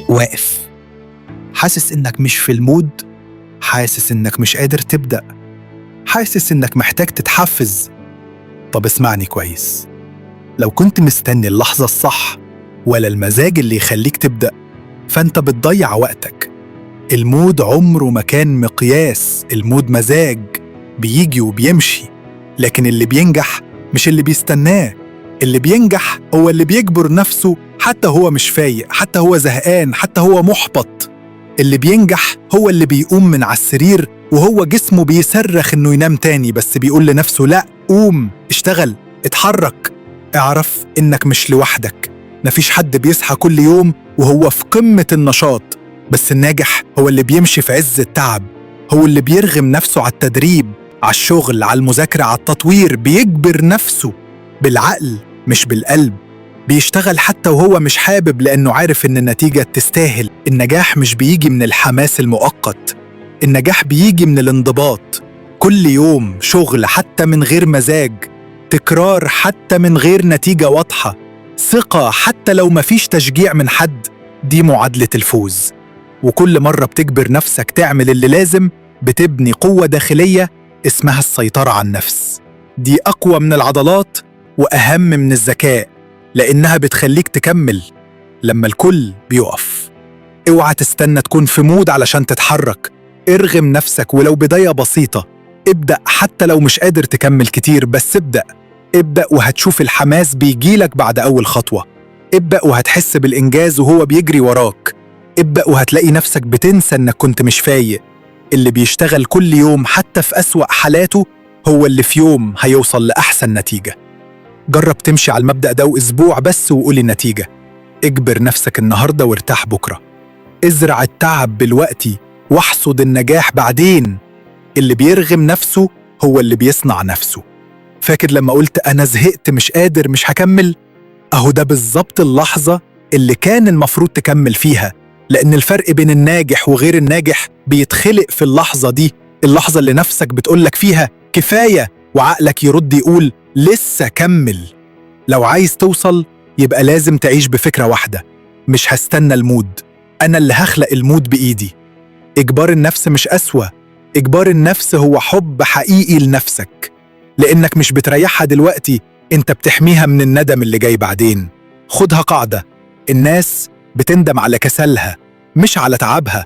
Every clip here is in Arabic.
واقف، حاسس إنك مش في المود، حاسس إنك مش قادر تبدأ، حاسس إنك محتاج تتحفز. طب اسمعني كويس، لو كنت مستني اللحظة الصح ولا المزاج اللي يخليك تبدأ، فأنت بتضيع وقتك. المود عمره ما كان مقياس، المود مزاج بيجي وبيمشي، لكن اللي بينجح مش اللي بيستناه. اللي بينجح هو اللي بيجبر نفسه حتى هو مش فايق، حتى هو زهقان، حتى هو محبط. اللي بينجح هو اللي بيقوم من على السرير وهو جسمه بيصرخ إنه ينام تاني، بس بيقول لنفسه لأ، قوم، اشتغل، اتحرك. اعرف إنك مش لوحدك، مفيش حد بيصحى كل يوم وهو في قمة النشاط، بس الناجح هو اللي بيمشي في عز التعب، هو اللي بيرغم نفسه على التدريب، على الشغل، على المذاكرة، على التطوير، بيجبر نفسه بالعقل مش بالقلب. بيشتغل حتى وهو مش حابب لأنه عارف إن النتيجة تستاهل. النجاح مش بيجي من الحماس المؤقت، النجاح بيجي من الانضباط. كل يوم شغل حتى من غير مزاج، تكرار حتى من غير نتيجة واضحة، ثقة حتى لو مفيش تشجيع من حد. دي معادلة الفوز. وكل مرة بتجبر نفسك تعمل اللي لازم، بتبني قوة داخلية اسمها السيطرة على النفس. دي أقوى من العضلات وأهم من الذكاء، لأنها بتخليك تكمل لما الكل بيقف. اوعى تستنى تكون في مود علشان تتحرك، ارغم نفسك ولو بداية بسيطة. ابدأ حتى لو مش قادر تكمل كتير، بس ابدأ. ابدأ وهتشوف الحماس بيجيلك بعد أول خطوة. ابدأ وهتحس بالإنجاز وهو بيجري وراك. ابدأ وهتلاقي نفسك بتنسى إنك كنت مش فايق. اللي بيشتغل كل يوم حتى في أسوأ حالاته هو اللي في يوم هيوصل لأحسن نتيجة. جرب تمشي على المبدأ ده وأسبوع بس وقول النتيجة. اجبر نفسك النهاردة وارتاح بكرة. ازرع التعب دلوقتي واحصد النجاح بعدين. اللي بيرغم نفسه هو اللي بيصنع نفسه. فاكر لما قلت أنا زهقت، مش قادر، مش هكمل؟ أهو ده بالظبط اللحظة اللي كان المفروض تكمل فيها، لأن الفرق بين الناجح وغير الناجح بيتخلق في اللحظة دي، اللحظة اللي نفسك بتقولك فيها كفاية وعقلك يرد يقول لسه كمل. لو عايز توصل يبقى لازم تعيش بفكرة واحدة: مش هستنى المود، أنا اللي هخلق المود بإيدي. إجبار النفس مش قسوة، إجبار النفس هو حب حقيقي لنفسك، لأنك مش بتريحها دلوقتي، أنت بتحميها من الندم اللي جاي بعدين. خدها قاعدة: الناس بتندم على كسلها مش على تعبها.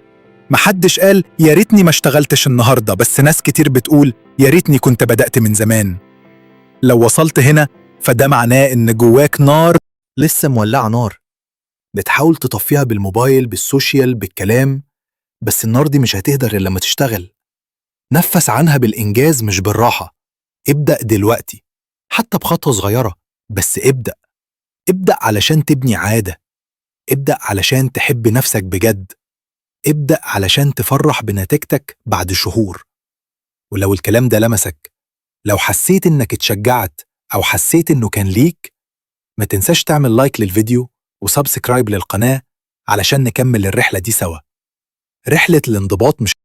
محدش قال يا ريتني ما اشتغلتش النهاردة، بس ناس كتير بتقول يا ريتني كنت بدأت من زمان. لو وصلت هنا فده معناه إن جواك نار لسه مولعة، نار بتحاول تطفيها بالموبايل، بالسوشيال، بالكلام، بس النار دي مش هتهدى غير لما تشتغل. نفس عنها بالإنجاز مش بالراحة. ابدأ دلوقتي حتى بخطوة صغيرة، بس ابدأ. ابدأ علشان تبني عادة، ابدأ علشان تحب نفسك بجد، ابدأ علشان تفرح بنتيجتك بعد شهور. ولو الكلام ده لمسك، لو حسيت إنك اتشجعت أو حسيت إنه كان ليك، ما تنساش تعمل لايك للفيديو وسبسكرايب للقناة علشان نكمل الرحلة دي سوا. رحلة الانضباط مش